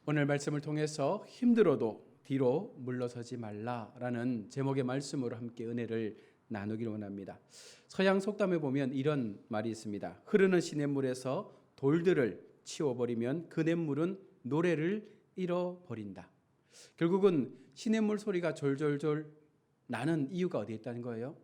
오늘 말씀을 통해서 힘들어도 뒤로 물러서지 말라라는 제목의 말씀으로 함께 은혜를 나누기를 원합니다. 서양 속담에 보면 이런 말이 있습니다. 흐르는 시냇물에서 돌들을 치워버리면 그 냇물은 노래를 잃어버린다. 결국은 시냇물 소리가 졸졸졸 나는 이유가 어디에 있다는 거예요?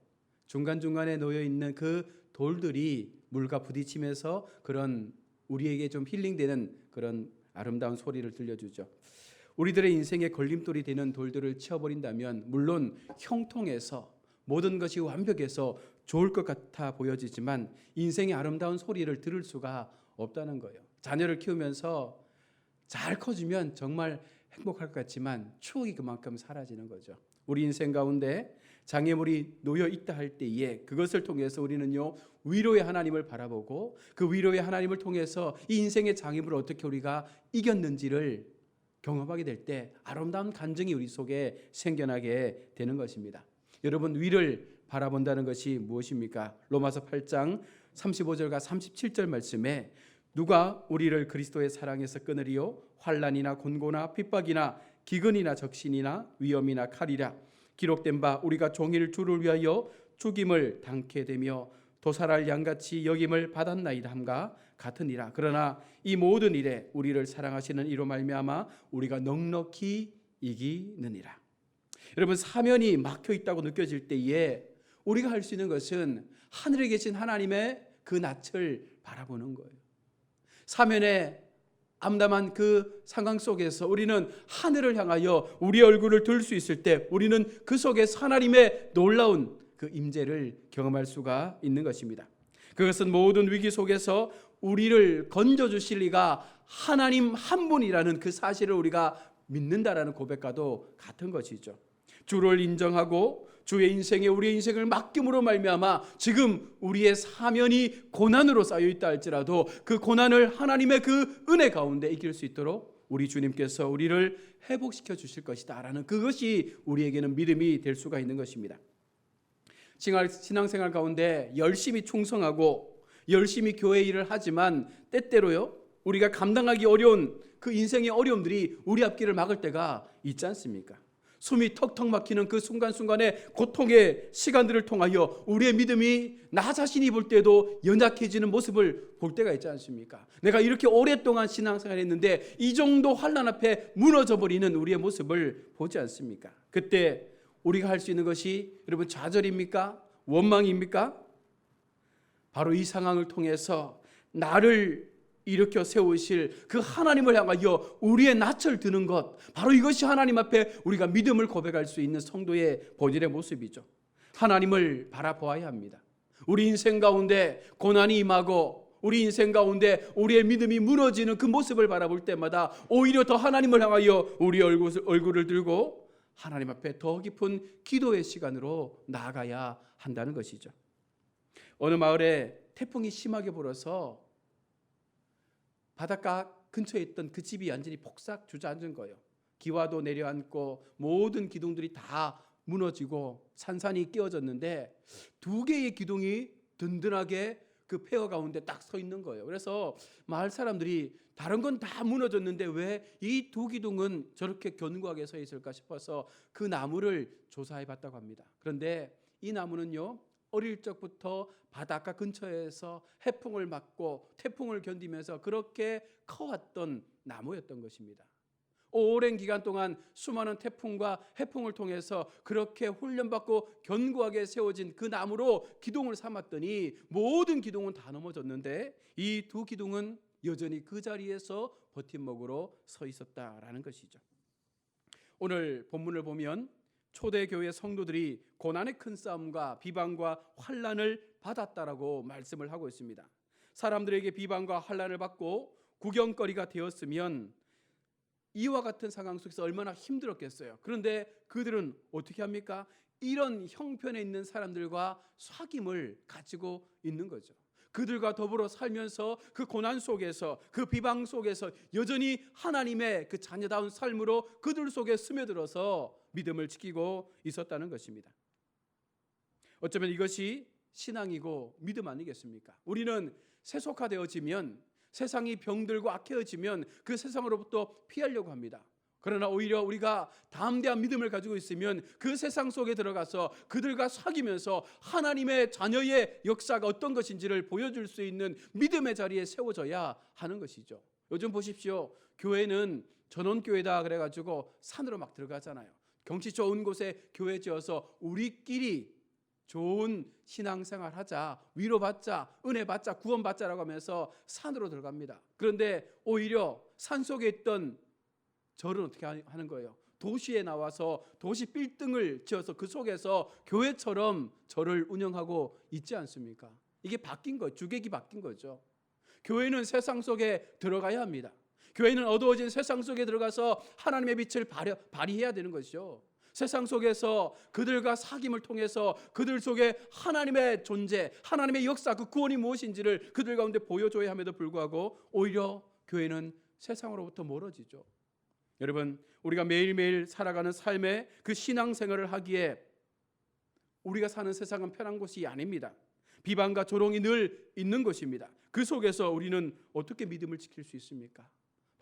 중간중간에 놓여있는 그 돌들이 물과 부딪히면서 그런 우리에게 좀 힐링되는 그런 아름다운 소리를 들려주죠. 우리들의 인생에 걸림돌이 되는 돌들을 치워버린다면 물론 형통해서 모든 것이 완벽해서 좋을 것 같아 보여지지만 인생의 아름다운 소리를 들을 수가 없다는 거예요. 자녀를 키우면서 잘 커지면 정말 행복할 것 같지만 추억이 그만큼 사라지는 거죠. 우리 인생 가운데 장애물이 놓여 있다 할 때에 그것을 통해서 우리는요 위로의 하나님을 바라보고 그 위로의 하나님을 통해서 이 인생의 장애물을 어떻게 우리가 이겼는지를 경험하게 될 때 아름다운 감정이 우리 속에 생겨나게 되는 것입니다. 여러분, 위를 바라본다는 것이 무엇입니까? 로마서 8장 35절과 37절 말씀에 누가 우리를 그리스도의 사랑에서 끊으리요? 환난이나 곤고나 핍박이나 기근이나 적신이나 위험이나 칼이라. 기록된 바 우리가 종일 주를 위하여 죽임을 당케 되며 도살할 양같이 여김을 받았나이다 함과 같으니라. 그러나 이 모든 일에 우리를 사랑하시는 이로 말미암아 우리가 넉넉히 이기느니라. 여러분, 사면이 막혀 있다고 느껴질 때에 우리가 할 수 있는 것은 하늘에 계신 하나님의 그 낯을 바라보는 거예요. 사면에 암담한 그 상황 속에서 우리는 하늘을 향하여 우리 얼굴을 들 수 있을 때 우리는 그 속에서 하나님의 놀라운 그 임재를 경험할 수가 있는 것입니다. 그것은 모든 위기 속에서 우리를 건져주실 리가 하나님 한 분이라는 그 사실을 우리가 믿는다라는 고백과도 같은 것이죠. 주를 인정하고 주의 인생에 우리의 인생을 맡김으로 말미암아 지금 우리의 사면이 고난으로 쌓여 있다 할지라도 그 고난을 하나님의 그 은혜 가운데 이길 수 있도록 우리 주님께서 우리를 회복시켜 주실 것이다 라는 그것이 우리에게는 믿음이 될 수가 있는 것입니다. 신앙생활 가운데 열심히 충성하고 열심히 교회 일을 하지만 때때로요 우리가 감당하기 어려운 그 인생의 어려움들이 우리 앞길을 막을 때가 있지 않습니까? 숨이 턱턱 막히는 그 순간순간의 고통의 시간들을 통하여 우리의 믿음이 나 자신이 볼 때도 연약해지는 모습을 볼 때가 있지 않습니까? 내가 이렇게 오랫동안 신앙생활을 했는데 이 정도 환난 앞에 무너져버리는 우리의 모습을 보지 않습니까? 그때 우리가 할 수 있는 것이 여러분 좌절입니까? 원망입니까? 바로 이 상황을 통해서 나를 일으켜 세우실 그 하나님을 향하여 우리의 낯을 드는 것, 바로 이것이 하나님 앞에 우리가 믿음을 고백할 수 있는 성도의 본질의 모습이죠. 하나님을 바라보아야 합니다. 우리 인생 가운데 고난이 임하고 우리 인생 가운데 우리의 믿음이 무너지는 그 모습을 바라볼 때마다 오히려 더 하나님을 향하여 우리 얼굴을 들고 하나님 앞에 더 깊은 기도의 시간으로 나아가야 한다는 것이죠. 어느 마을에 태풍이 심하게 불어서 바닷가 근처에 있던 그 집이 완전히 폭삭 주저앉은 거예요. 기와도 내려앉고 모든 기둥들이 다 무너지고 산산이 깨어졌는데 두 개의 기둥이 든든하게 그 폐허 가운데 딱 서 있는 거예요. 그래서 마을 사람들이 다른 건 다 무너졌는데 왜 이 두 기둥은 저렇게 견고하게 서 있을까 싶어서 그 나무를 조사해 봤다고 합니다. 그런데 이 나무는요 어릴 적부터 바닷가 근처에서 해풍을 맞고 태풍을 견디면서 그렇게 커왔던 나무였던 것입니다. 오랜 기간 동안 수많은 태풍과 해풍을 통해서 그렇게 훈련받고 견고하게 세워진 그 나무로 기둥을 삼았더니 모든 기둥은 다 넘어졌는데 이 두 기둥은 여전히 그 자리에서 버팀목으로 서 있었다라는 것이죠. 오늘 본문을 보면 초대교회 성도들이 고난의 큰 싸움과 비방과 환난을 받았다라고 말씀을 하고 있습니다. 사람들에게 비방과 환난을 받고 구경거리가 되었으면 이와 같은 상황 속에서 얼마나 힘들었겠어요. 그런데 그들은 어떻게 합니까? 이런 형편에 있는 사람들과 사귐을 가지고 있는 거죠. 그들과 더불어 살면서 그 고난 속에서 그 비방 속에서 여전히 하나님의 그 자녀다운 삶으로 그들 속에 스며들어서 믿음을 지키고 있었다는 것입니다. 어쩌면 이것이 신앙이고 믿음 아니겠습니까? 우리는 세속화되어지면 세상이 병들고 악해져지면 그 세상으로부터 피하려고 합니다. 그러나 오히려 우리가 담대한 믿음을 가지고 있으면 그 세상 속에 들어가서 그들과 사귀면서 하나님의 자녀의 역사가 어떤 것인지를 보여줄 수 있는 믿음의 자리에 세워져야 하는 것이죠. 요즘 보십시오. 교회는 전원교회다 그래가지고 산으로 막 들어가잖아요. 경치 좋은 곳에 교회 지어서 우리끼리 좋은 신앙생활 하자, 위로받자, 은혜받자, 구원받자라고 하면서 산으로 들어갑니다. 그런데 오히려 산속에 있던 절은 어떻게 하는 거예요? 도시에 나와서 도시 빌딩을 지어서 그 속에서 교회처럼 절을 운영하고 있지 않습니까? 이게 바뀐 거예요. 주객이 바뀐 거죠. 교회는 세상 속에 들어가야 합니다. 교회는 어두워진 세상 속에 들어가서 하나님의 빛을 발휘해야 되는 것이죠. 세상 속에서 그들과 사귐을 통해서 그들 속에 하나님의 존재, 하나님의 역사, 그 구원이 무엇인지를 그들 가운데 보여줘야 함에도 불구하고 오히려 교회는 세상으로부터 멀어지죠. 여러분, 우리가 매일매일 살아가는 삶의 그 신앙생활을 하기에 우리가 사는 세상은 편한 곳이 아닙니다. 비방과 조롱이 늘 있는 것입니다. 그 속에서 우리는 어떻게 믿음을 지킬 수 있습니까?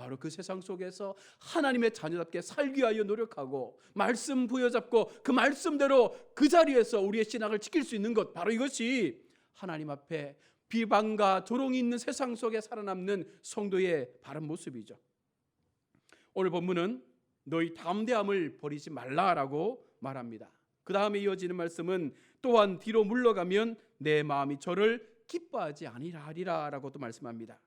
바로 그 세상 속에서 하나님의 자녀답게 살기 위하여 노력하고 말씀 부여잡고 그 말씀대로 그 자리에서 우리의 신앙을 지킬 수 있는 것, 바로 이것이 하나님 앞에 비방과 조롱이 있는 세상 속에 살아남는 성도의 바른 모습이죠. 오늘 본문은 너희 담대함을 버리지 말라라고 말합니다. 그 다음에 이어지는 말씀은 또한 뒤로 물러가면 내 마음이 저를 기뻐하지 아니하리라 라고도 말씀합니다.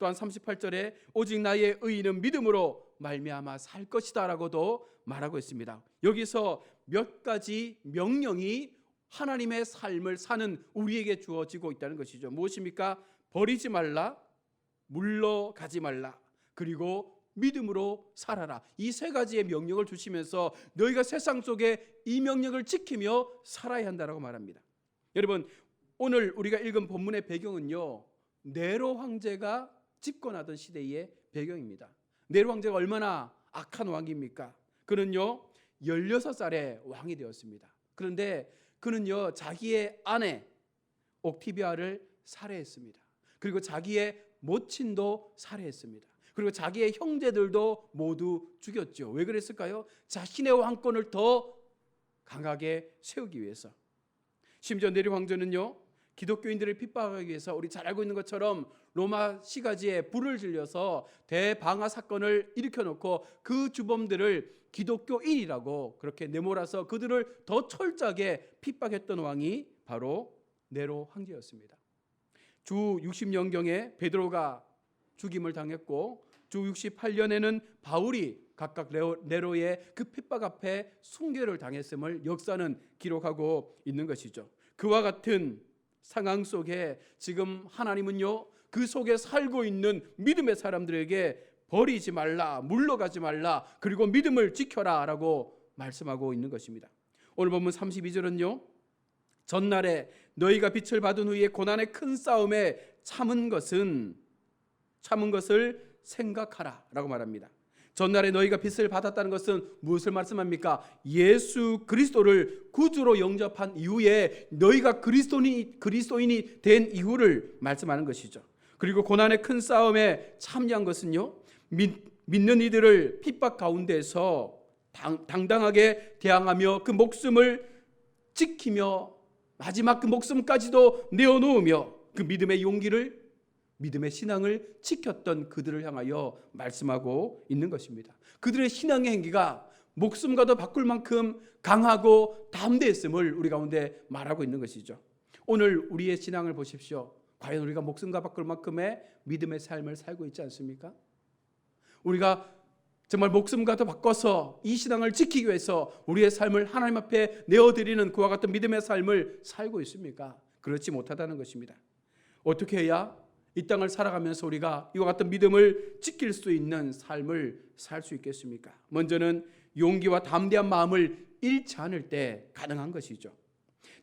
또한 38절에 오직 나의 의인은 믿음으로 말미암아 살 것이다 라고도 말하고 있습니다. 여기서 몇 가지 명령이 하나님의 삶을 사는 우리에게 주어지고 있다는 것이죠. 무엇입니까? 버리지 말라, 물러가지 말라, 그리고 믿음으로 살아라. 이 세 가지의 명령을 주시면서 너희가 세상 속에 이 명령을 지키며 살아야 한다라고 말합니다. 여러분, 오늘 우리가 읽은 본문의 배경은요, 네로 황제가 집권하던 시대의 배경입니다. 네로 황제가 얼마나 악한 왕입니까? 그는요 16살에 왕이 되었습니다. 그런데 그는요 자기의 아내 옥티비아를 살해했습니다. 그리고 자기의 모친도 살해했습니다. 그리고 자기의 형제들도 모두 죽였죠. 왜 그랬을까요? 자신의 왕권을 더 강하게 세우기 위해서. 심지어 네로 황제는요 기독교인들을 핍박하기 위해서 우리 잘 알고 있는 것처럼 로마 시가지에 불을 질려서 대방화 사건을 일으켜놓고 그 주범들을 기독교인이라고 그렇게 내몰아서 그들을 더 철저하게 핍박했던 왕이 바로 네로 황제였습니다. 주 60년경에 베드로가 죽임을 당했고 주 68년에는 바울이 각각 네로의 그 핍박 앞에 순교를 당했음을 역사는 기록하고 있는 것이죠. 그와 같은 상황 속에 지금 하나님은요 그 속에 살고 있는 믿음의 사람들에게 버리지 말라, 물러가지 말라, 그리고 믿음을 지켜라 라고 말씀하고 있는 것입니다. 오늘 본문 32절은요 전날에 너희가 빛을 받은 후에 고난의 큰 싸움에 참은 것을 생각하라 라고 말합니다. 전날에 너희가 빛을 받았다는 것은 무엇을 말씀합니까? 예수 그리스도를 구주로 영접한 이후에 너희가 그리스도인이 된 이후를 말씀하는 것이죠. 그리고 고난의 큰 싸움에 참여한 것은요 믿는 이들을 핍박 가운데서 당당하게 대항하며 그 목숨을 지키며 마지막 그 목숨까지도 내어놓으며 그 믿음의 용기를, 믿음의 신앙을 지켰던 그들을 향하여 말씀하고 있는 것입니다. 그들의 신앙의 행기가 목숨과도 바꿀 만큼 강하고 담대했음을 우리 가운데 말하고 있는 것이죠. 오늘 우리의 신앙을 보십시오. 과연 우리가 목숨과 바꿀 만큼의 믿음의 삶을 살고 있지 않습니까? 우리가 정말 목숨과도 바꿔서 이 신앙을 지키기 위해서 우리의 삶을 하나님 앞에 내어드리는 그와 같은 믿음의 삶을 살고 있습니까? 그렇지 못하다는 것입니다. 어떻게 해야 이 땅을 살아가면서 우리가 이와 같은 믿음을 지킬 수 있는 삶을 살 수 있겠습니까? 먼저는 용기와 담대한 마음을 잃지 않을 때 가능한 것이죠.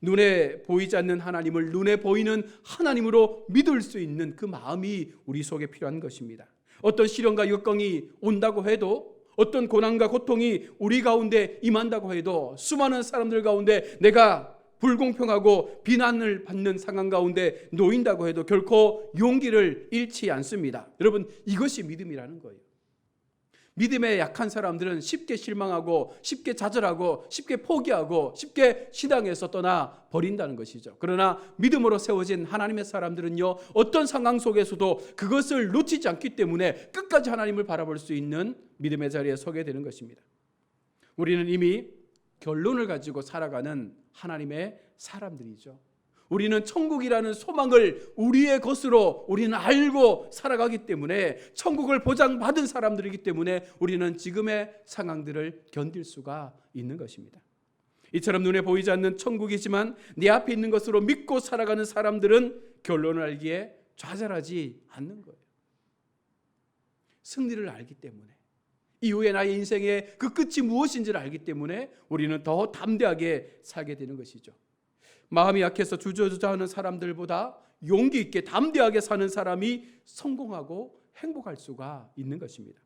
눈에 보이지 않는 하나님을 눈에 보이는 하나님으로 믿을 수 있는 그 마음이 우리 속에 필요한 것입니다. 어떤 시련과 역경이 온다고 해도, 어떤 고난과 고통이 우리 가운데 임한다고 해도, 수많은 사람들 가운데 내가 불공평하고 비난을 받는 상황 가운데 놓인다고 해도 결코 용기를 잃지 않습니다. 여러분, 이것이 믿음이라는 거예요. 믿음에 약한 사람들은 쉽게 실망하고 쉽게 좌절하고 쉽게 포기하고 쉽게 신앙에서 떠나 버린다는 것이죠. 그러나 믿음으로 세워진 하나님의 사람들은요, 어떤 상황 속에서도 그것을 놓치지 않기 때문에 끝까지 하나님을 바라볼 수 있는 믿음의 자리에 서게 되는 것입니다. 우리는 이미 결론을 가지고 살아가는 하나님의 사람들이죠. 우리는 천국이라는 소망을 우리의 것으로 우리는 알고 살아가기 때문에, 천국을 보장받은 사람들이기 때문에 우리는 지금의 상황들을 견딜 수가 있는 것입니다. 이처럼 눈에 보이지 않는 천국이지만 내 앞에 있는 것으로 믿고 살아가는 사람들은 결론을 알기에 좌절하지 않는 거예요. 승리를 알기 때문에, 이후에 나의 인생의 그 끝이 무엇인지를 알기 때문에 우리는 더 담대하게 살게 되는 것이죠. 마음이 약해서 주저주저하는 사람들보다 용기 있게 담대하게 사는 사람이 성공하고 행복할 수가 있는 것입니다.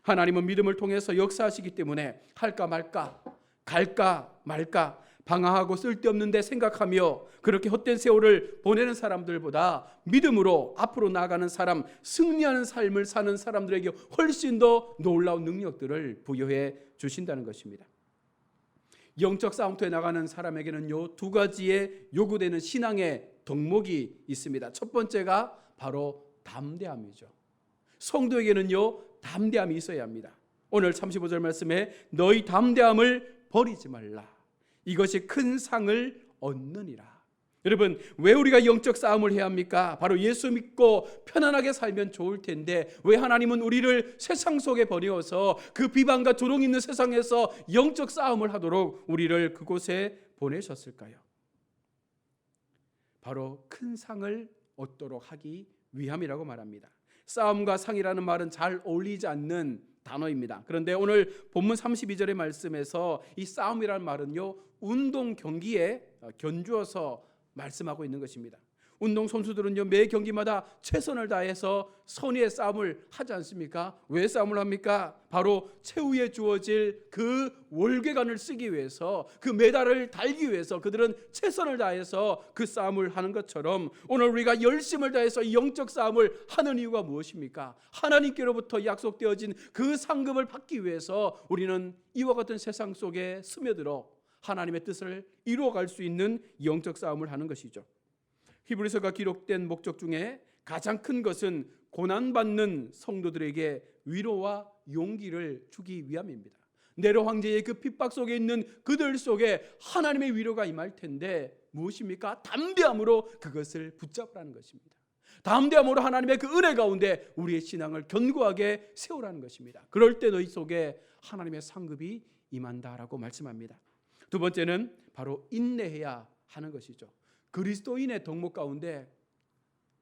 하나님은 믿음을 통해서 역사하시기 때문에 할까 말까, 갈까 말까, 방황하고 쓸데없는 데 생각하며 그렇게 헛된 세월을 보내는 사람들보다 믿음으로 앞으로 나아가는 사람, 승리하는 삶을 사는 사람들에게 훨씬 더 놀라운 능력들을 부여해 주신다는 것입니다. 영적 싸움터에 나가는 사람에게는요, 두 가지의 요구되는 신앙의 덕목이 있습니다. 첫 번째가 바로 담대함이죠. 성도에게는요, 담대함이 있어야 합니다. 오늘 35절 말씀에 너희 담대함을 버리지 말라. 이것이 큰 상을 얻느니라. 여러분, 왜 우리가 영적 싸움을 해야 합니까? 바로 예수 믿고 편안하게 살면 좋을 텐데 왜 하나님은 우리를 세상 속에 버려서 그 비방과 조롱 있는 세상에서 영적 싸움을 하도록 우리를 그곳에 보내셨을까요? 바로 큰 상을 얻도록 하기 위함이라고 말합니다. 싸움과 상이라는 말은 잘 어울리지 않는 단어입니다. 그런데 오늘 본문 32절의 말씀에서 이 싸움이라는 말은요, 운동 경기에 견주어서 말씀하고 있는 것입니다. 운동 선수들은요, 매 경기마다 최선을 다해서 선의의 싸움을 하지 않습니까? 왜 싸움을 합니까? 바로 최후에 주어질 그 월계관을 쓰기 위해서, 그 메달을 달기 위해서 그들은 최선을 다해서 그 싸움을 하는 것처럼 오늘 우리가 열심을 다해서 이 영적 싸움을 하는 이유가 무엇입니까? 하나님께로부터 약속되어진 그 상급을 받기 위해서 우리는 이와 같은 세상 속에 스며들어 하나님의 뜻을 이루어갈 수 있는 영적 싸움을 하는 것이죠. 히브리서가 기록된 목적 중에 가장 큰 것은 고난받는 성도들에게 위로와 용기를 주기 위함입니다. 네로 황제의 그 핍박 속에 있는 그들 속에 하나님의 위로가 임할 텐데 무엇입니까? 담대함으로 그것을 붙잡으라는 것입니다. 담대함으로 하나님의 그 은혜 가운데 우리의 신앙을 견고하게 세우라는 것입니다. 그럴 때 너희 속에 하나님의 상급이 임한다라고 말씀합니다. 두 번째는 바로 인내해야 하는 것이죠. 그리스도인의 덕목 가운데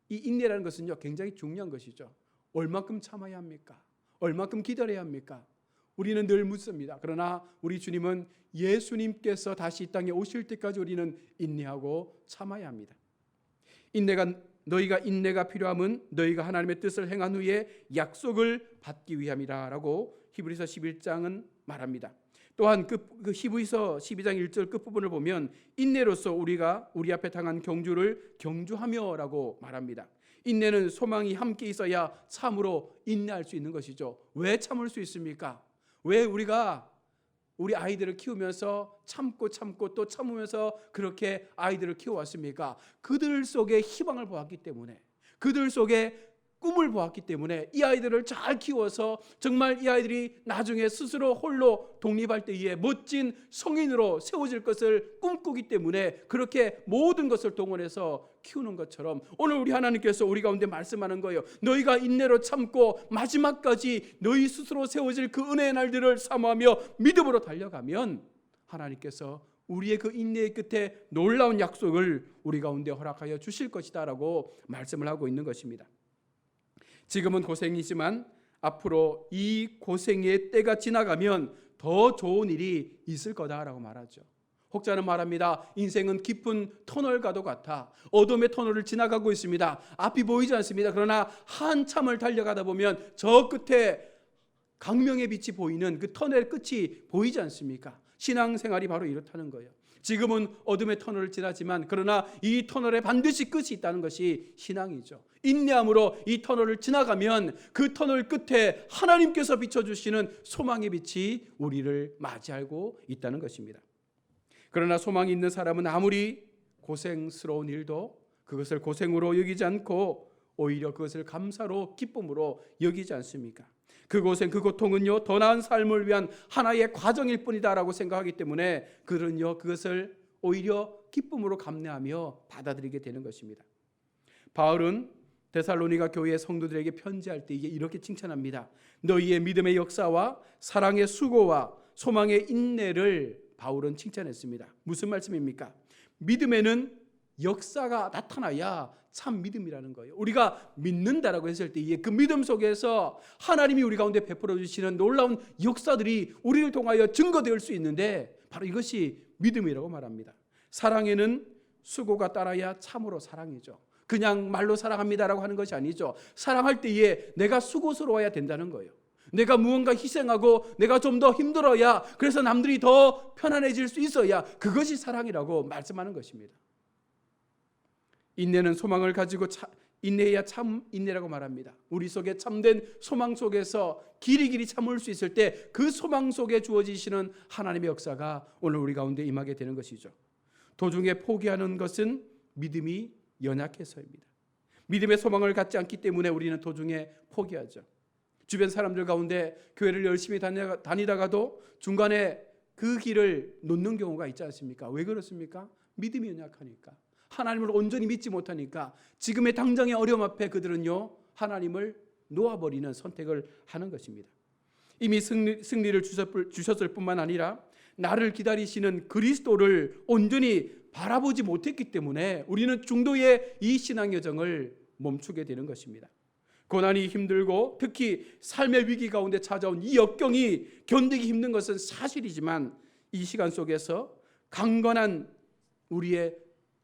이 인내라는 것은요, 굉장히 중요한 것이죠. 얼마큼 참아야 합니까? 얼마큼 기다려야 합니까? 우리는 늘 묻습니다. 그러나 우리 주님은 예수님께서 다시 이 땅에 오실 때까지 우리는 인내하고 참아야 합니다. 너희가 인내가 필요함은 너희가 하나님의 뜻을 행한 후에 약속을 받기 위함이라라고 히브리서 11장은 말합니다. 또한 그 히브리서 12장 1절 끝부분을 보면 인내로서 우리가 우리 앞에 당한 경주를 경주하며라고 말합니다. 인내는 소망이 함께 있어야 참으로 인내할 수 있는 것이죠. 왜 참을 수 있습니까? 왜 우리가 우리 아이들을 키우면서 참고 또 참으면서 그렇게 아이들을 키워왔습니까? 그들 속에 희망을 보았기 때문에, 그들 속에 꿈을 보았기 때문에 이 아이들을 잘 키워서 정말 이 아이들이 나중에 스스로 홀로 독립할 때에 멋진 성인으로 세워질 것을 꿈꾸기 때문에 그렇게 모든 것을 동원해서 키우는 것처럼 오늘 우리 하나님께서 우리 가운데 말씀하는 거예요. 너희가 인내로 참고 마지막까지 너희 스스로 세워질 그 은혜의 날들을 사모하며 믿음으로 달려가면 하나님께서 우리의 그 인내의 끝에 놀라운 약속을 우리 가운데 허락하여 주실 것이다 라고 말씀을 하고 있는 것입니다. 지금은 고생이지만 앞으로 이 고생의 때가 지나가면 더 좋은 일이 있을 거다라고 말하죠. 혹자는 말합니다. 인생은 깊은 터널과도 같아. 어둠의 터널을 지나가고 있습니다. 앞이 보이지 않습니다. 그러나 한참을 달려가다 보면 저 끝에 강명의 빛이 보이는 그 터널의 끝이 보이지 않습니까? 신앙생활이 바로 이렇다는 거예요. 지금은 어둠의 터널을 지나지만 그러나 이 터널에 반드시 끝이 있다는 것이 신앙이죠. 인내함으로 이 터널을 지나가면 그 터널 끝에 하나님께서 비춰주시는 소망의 빛이 우리를 맞이하고 있다는 것입니다. 그러나 소망이 있는 사람은 아무리 고생스러운 일도 그것을 고생으로 여기지 않고 오히려 그것을 감사로 기쁨으로 여기지 않습니까? 그 고생, 그 고통은요, 더 나은 삶을 위한 하나의 과정일 뿐이다라고 생각하기 때문에 그들은요, 그것을 오히려 기쁨으로 감내하며 받아들이게 되는 것입니다. 바울은 데살로니가 교회 성도들에게 편지할 때 이렇게 칭찬합니다. 너희의 믿음의 역사와 사랑의 수고와 소망의 인내를 바울은 칭찬했습니다. 무슨 말씀입니까? 믿음에는 역사가 나타나야 참 믿음이라는 거예요. 우리가 믿는다라고 했을 때 그 믿음 속에서 하나님이 우리 가운데 베풀어 주시는 놀라운 역사들이 우리를 통하여 증거될 수 있는데 바로 이것이 믿음이라고 말합니다. 사랑에는 수고가 따라야 참으로 사랑이죠. 그냥 말로 사랑합니다라고 하는 것이 아니죠. 사랑할 때에 내가 수고스러워야 된다는 거예요. 내가 무언가 희생하고 내가 좀 더 힘들어야, 그래서 남들이 더 편안해질 수 있어야 그것이 사랑이라고 말씀하는 것입니다. 인내는 소망을 가지고 인내해야 참 인내라고 말합니다. 우리 속에 참된 소망 속에서 길이길이 참을 수 있을 때 그 소망 속에 주어지시는 하나님의 역사가 오늘 우리 가운데 임하게 되는 것이죠. 도중에 포기하는 것은 믿음이 연약해서입니다. 믿음의 소망을 갖지 않기 때문에 우리는 도중에 포기하죠. 주변 사람들 가운데 교회를 열심히 다니다가도 중간에 그 길을 놓는 경우가 있지 않습니까? 왜 그렇습니까? 믿음이 연약하니까, 하나님을 온전히 믿지 못하니까 지금의 당장의 어려움 앞에 그들은요, 하나님을 놓아버리는 선택을 하는 것입니다. 이미 승리를 주셨을 뿐만 아니라 나를 기다리시는 그리스도를 온전히 바라보지 못했기 때문에 우리는 중도의 이 신앙 여정을 멈추게 되는 것입니다. 고난이 힘들고 특히 삶의 위기 가운데 찾아온 이 역경이 견디기 힘든 것은 사실이지만 이 시간 속에서 강건한 우리의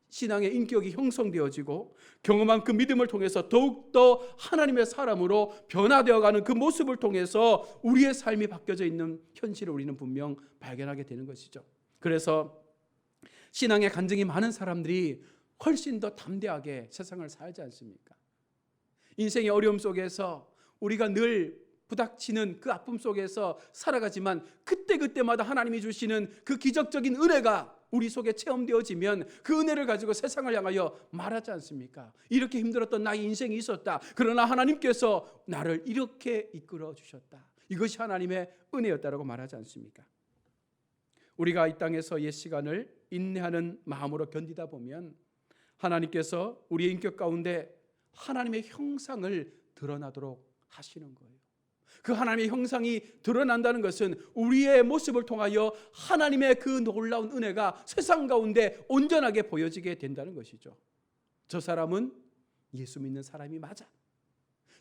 신앙의 인격이 형성되어지고 경험한 그 믿음을 통해서 더욱더 하나님의 사람으로 변화되어가는 그 모습을 통해서 우리의 삶이 바뀌어져 있는 현실을 우리는 분명 발견하게 되는 것이죠. 그래서 신앙의 간증이 많은 사람들이 훨씬 더 담대하게 세상을 살지 않습니까? 인생의 어려움 속에서 우리가 늘 부닥치는 그 아픔 속에서 살아가지만 그때마다 하나님이 주시는 그 기적적인 은혜가 우리 속에 체험되어지면 그 은혜를 가지고 세상을 향하여 말하지 않습니까? 이렇게 힘들었던 나의 인생이 있었다. 그러나 하나님께서 나를 이렇게 이끌어 주셨다. 이것이 하나님의 은혜였다라고 말하지 않습니까? 우리가 이 땅에서 옛 시간을 인내하는 마음으로 견디다 보면 하나님께서 우리의 인격 가운데 하나님의 형상을 드러나도록 하시는 거예요. 그 하나님의 형상이 드러난다는 것은 우리의 모습을 통하여 하나님의 그 놀라운 은혜가 세상 가운데 온전하게 보여지게 된다는 것이죠. 저 사람은 예수 믿는 사람이 맞아.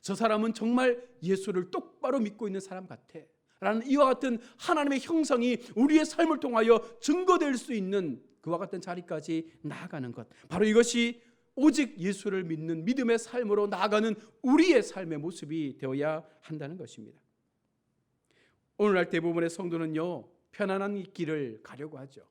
저 사람은 정말 예수를 똑바로 믿고 있는 사람 같아. 라는 이와 같은 하나님의 형상이 우리의 삶을 통하여 증거될 수 있는 그와 같은 자리까지 나아가는 것. 바로 이것이 오직 예수를 믿는 믿음의 삶으로 나아가는 우리의 삶의 모습이 되어야 한다는 것입니다. 오늘날 대부분의 성도는요, 편안한 길을 가려고 하죠.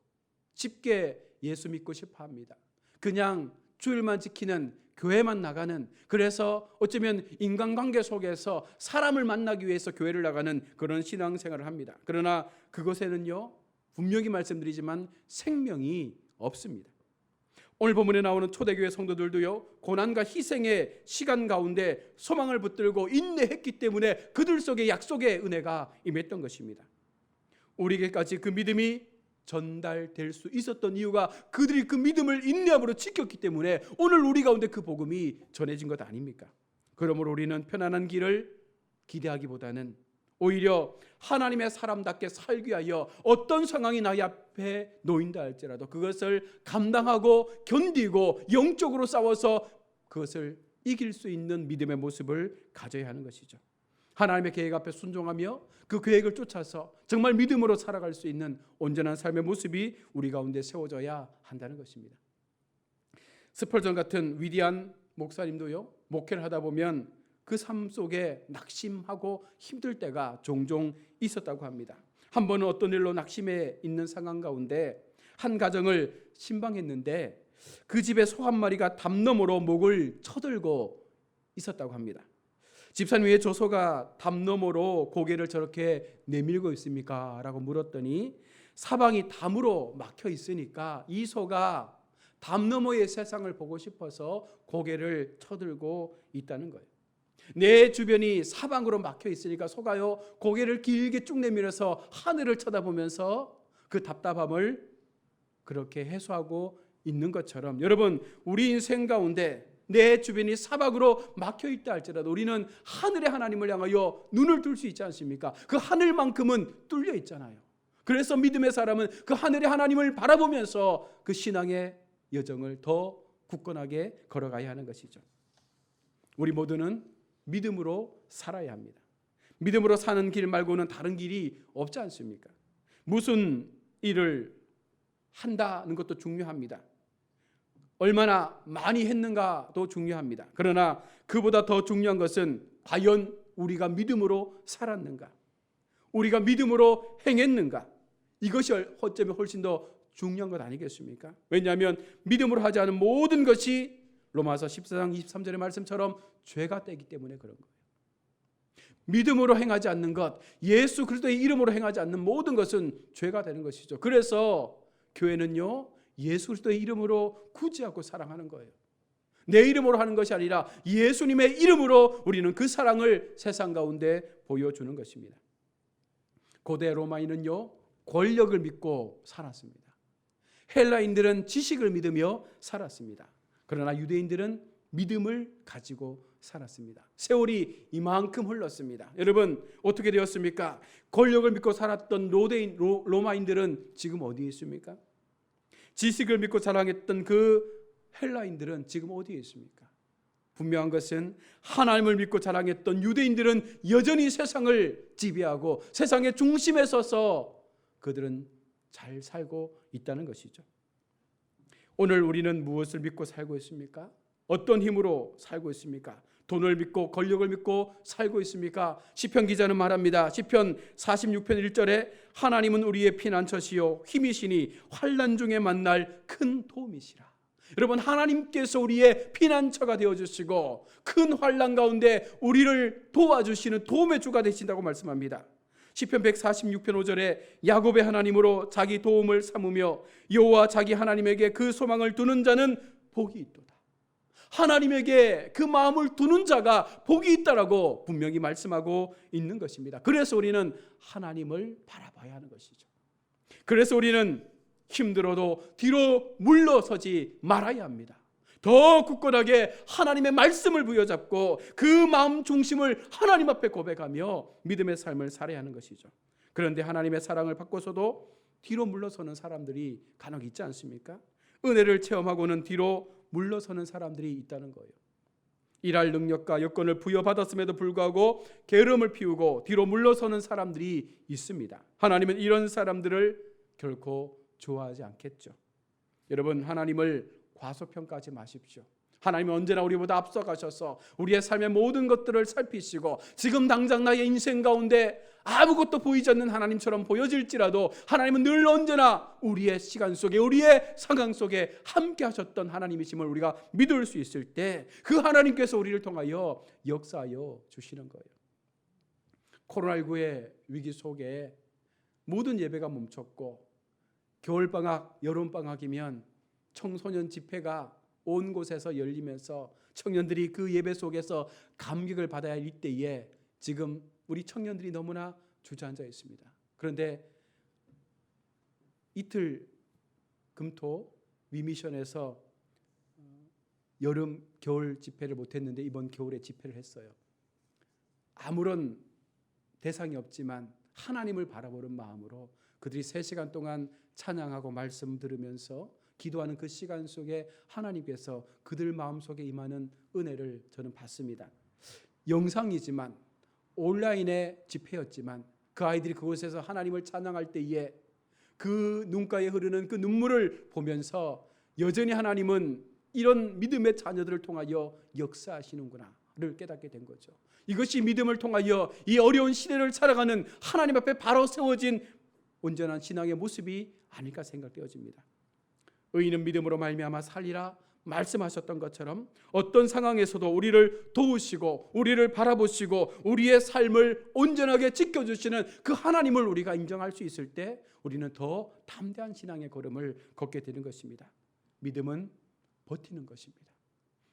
쉽게 예수 믿고 싶어 합니다. 그냥 주일만 지키는, 교회만 나가는, 그래서 어쩌면 인간관계 속에서 사람을 만나기 위해서 교회를 나가는 그런 신앙생활을 합니다. 그러나 그것에는요, 분명히 말씀드리지만 생명이 없습니다. 오늘 본문에 나오는 초대교회 성도들도요, 고난과 희생의 시간 가운데 소망을 붙들고 인내했기 때문에 그들 속에 약속의 은혜가 임했던 것입니다. 우리에게까지 그 믿음이 전달될 수 있었던 이유가 그들이 그 믿음을 인내함으로 지켰기 때문에 오늘 우리 가운데 그 복음이 전해진 것 아닙니까? 그러므로 우리는 편안한 길을 기대하기보다는 오히려 하나님의 사람답게 살기 위하여 어떤 상황이 나의 앞에 놓인다 할지라도 그것을 감당하고 견디고 영적으로 싸워서 그것을 이길 수 있는 믿음의 모습을 가져야 하는 것이죠. 하나님의 계획 앞에 순종하며 그 계획을 쫓아서 정말 믿음으로 살아갈 수 있는 온전한 삶의 모습이 우리 가운데 세워져야 한다는 것입니다. 스펄전 같은 위대한 목사님도요, 목회를 하다 보면 그 삶 속에 낙심하고 힘들 때가 종종 있었다고 합니다. 한 번은 어떤 일로 낙심해 있는 상황 가운데 한 가정을 신방했는데 그 집에 소 한 마리가 담 너머로 목을 쳐들고 있었다고 합니다. 집사님, 왜 저 소가 담 너머로 고개를 저렇게 내밀고 있습니까? 라고 물었더니 사방이 담으로 막혀 있으니까 이 소가 담 너머의 세상을 보고 싶어서 고개를 쳐들고 있다는 거예요. 내 주변이 사방으로 막혀 있으니까 소가요 고개를 길게 쭉 내밀어서 하늘을 쳐다보면서 그 답답함을 그렇게 해소하고 있는 것처럼, 여러분, 우리 인생 가운데 내 주변이 사방으로 막혀 있다 할지라도 우리는 하늘의 하나님을 향하여 눈을 들 수 있지 않습니까? 그 하늘만큼은 뚫려 있잖아요. 그래서 믿음의 사람은 그 하늘의 하나님을 바라보면서 그 신앙의 여정을 더 굳건하게 걸어가야 하는 것이죠. 우리 모두는 믿음으로 살아야 합니다. 믿음으로 사는 길 말고는 다른 길이 없지 않습니까? 무슨 일을 한다는 것도 중요합니다. 얼마나 많이 했는가도 중요합니다. 그러나 그보다 더 중요한 것은 과연 우리가 믿음으로 살았는가, 우리가 믿음으로 행했는가, 이것이 어쩌면 훨씬 더 중요한 것 아니겠습니까? 왜냐하면 믿음으로 하지 않은 모든 것이 로마서 14장 23절의 말씀처럼 죄가 되기 때문에 그런 거예요. 믿음으로 행하지 않는 것, 예수 그리스도의 이름으로 행하지 않는 모든 것은 죄가 되는 것이죠. 그래서 교회는요, 예수 그리스도의 이름으로 구제하고 사랑하는 거예요. 내 이름으로 하는 것이 아니라 예수님의 이름으로 우리는 그 사랑을 세상 가운데 보여주는 것입니다. 고대 로마인은요, 권력을 믿고 살았습니다. 헬라인들은 지식을 믿으며 살았습니다. 그러나 유대인들은 믿음을 가지고 살았습니다. 세월이 이만큼 흘렀습니다. 여러분, 어떻게 되었습니까? 권력을 믿고 살았던 로마인들은 지금 어디에 있습니까? 지식을 믿고 자랑했던 그 헬라인들은 지금 어디에 있습니까? 분명한 것은 하나님을 믿고 자랑했던 유대인들은 여전히 세상을 지배하고 세상의 중심에 서서 그들은 잘 살고 있다는 것이죠. 오늘 우리는 무엇을 믿고 살고 있습니까? 어떤 힘으로 살고 있습니까? 돈을 믿고 권력을 믿고 살고 있습니까? 시편 기자는 말합니다. 시편 46편 1절에 하나님은 우리의 피난처시요 힘이시니 환난 중에 만날 큰 도움이시라. 여러분, 하나님께서 우리의 피난처가 되어주시고 큰 환난 가운데 우리를 도와주시는 도움의 주가 되신다고 말씀합니다. 시편 146편 5절에 야곱의 하나님으로 자기 도움을 삼으며 여호와 자기 하나님에게 그 소망을 두는 자는 복이 있도다. 하나님에게 그 마음을 두는 자가 복이 있다라고 분명히 말씀하고 있는 것입니다. 그래서 우리는 하나님을 바라봐야 하는 것이죠. 그래서 우리는 힘들어도 뒤로 물러서지 말아야 합니다. 더 굳건하게 하나님의 말씀을 부여잡고 그 마음 중심을 하나님 앞에 고백하며 믿음의 삶을 살아야 하는 것이죠. 그런데 하나님의 사랑을 받고서도 뒤로 물러서는 사람들이 간혹 있지 않습니까? 은혜를 체험하고는 뒤로 물러서는 사람들이 있다는 거예요. 일할 능력과 여건을 부여받았음에도 불구하고 게으름을 피우고 뒤로 물러서는 사람들이 있습니다. 하나님은 이런 사람들을 결코 좋아하지 않겠죠. 여러분, 하나님을 과소평가하지 마십시오. 하나님은 언제나 우리보다 앞서가셔서 우리의 삶의 모든 것들을 살피시고 지금 당장 나의 인생 가운데 아무것도 보이지 않는 하나님처럼 보여질지라도 하나님은 늘 언제나 우리의 시간 속에 우리의 상황 속에 함께 하셨던 하나님이심을 우리가 믿을 수 있을 때 그 하나님께서 우리를 통하여 역사하여 주시는 거예요. 코로나19의 위기 속에 모든 예배가 멈췄고 겨울방학, 여름방학이면 청소년 집회가 온 곳에서 열리면서 청년들이 그 예배 속에서 감격을 받아야 할 이때에 지금 우리 청년들이 너무나 주저앉아 있습니다. 그런데 이틀 금토 위미션에서 여름, 겨울 집회를 못했는데 이번 겨울에 집회를 했어요. 아무런 대상이 없지만 하나님을 바라보는 마음으로 그들이 3시간 동안 찬양하고 말씀 들으면서 기도하는 그 시간 속에 하나님께서 그들 마음속에 임하는 은혜를 저는 봤습니다. 영상이지만 온라인의 집회였지만 그 아이들이 그곳에서 하나님을 찬양할 때에 그 눈가에 흐르는 그 눈물을 보면서 여전히 하나님은 이런 믿음의 자녀들을 통하여 역사하시는구나를 깨닫게 된 거죠. 이것이 믿음을 통하여 이 어려운 시대를 살아가는 하나님 앞에 바로 세워진 온전한 신앙의 모습이 아닐까 생각되어집니다. 의인은 믿음으로 말미암아 살리라 말씀하셨던 것처럼 어떤 상황에서도 우리를 도우시고 우리를 바라보시고 우리의 삶을 온전하게 지켜주시는 그 하나님을 우리가 인정할 수 있을 때 우리는 더 담대한 신앙의 걸음을 걷게 되는 것입니다. 믿음은 버티는 것입니다.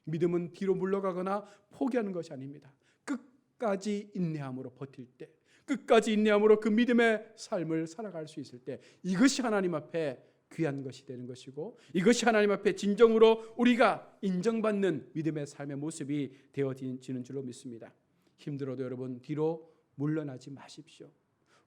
믿음은 뒤로 물러가거나 포기하는 것이 아닙니다. 끝까지 인내함으로 버틸 때, 끝까지 인내함으로 그 믿음의 삶을 살아갈 수 있을 때 이것이 하나님 앞에 귀한 것이 되는 것이고 이것이 하나님 앞에 진정으로 우리가 인정받는 믿음의 삶의 모습이 되어지는 줄로 믿습니다. 힘들어도 여러분 뒤로 물러나지 마십시오.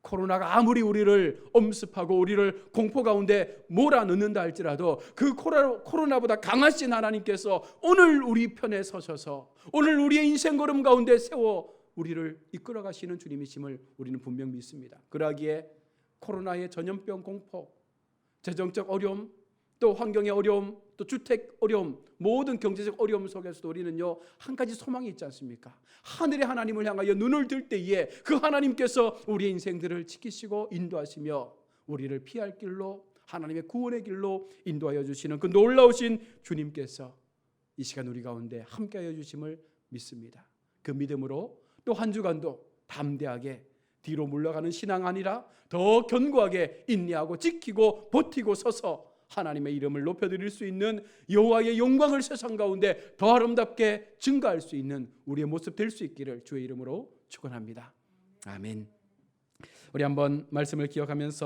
코로나가 아무리 우리를 엄습하고 우리를 공포 가운데 몰아넣는다 할지라도 그 코로나보다 강하신 하나님께서 오늘 우리 편에 서셔서 오늘 우리의 인생 걸음 가운데 세워 우리를 이끌어 가시는 주님이심을 우리는 분명 믿습니다. 그러기에 코로나의 전염병 공포, 재정적 어려움, 또 환경의 어려움, 또 주택 어려움, 모든 경제적 어려움 속에서도 우리는요 한 가지 소망이 있지 않습니까? 하늘의 하나님을 향하여 눈을 들 때에 그 하나님께서 우리의 인생들을 지키시고 인도하시며 우리를 피할 길로 하나님의 구원의 길로 인도하여 주시는 그 놀라우신 주님께서 이 시간 우리 가운데 함께하여 주심을 믿습니다. 그 믿음으로 또 한 주간도 담대하게 뒤로 물러가는 신앙 아니라 더 견고하게 인내하고 지키고 버티고 서서 하나님의 이름을 높여드릴 수 있는 여호와의 영광을 세상 가운데 더 아름답게 증가할 수 있는 우리의 모습 될 수 있기를 주의 이름으로 축원합니다. 아멘. 우리 한번 말씀을 기억하면서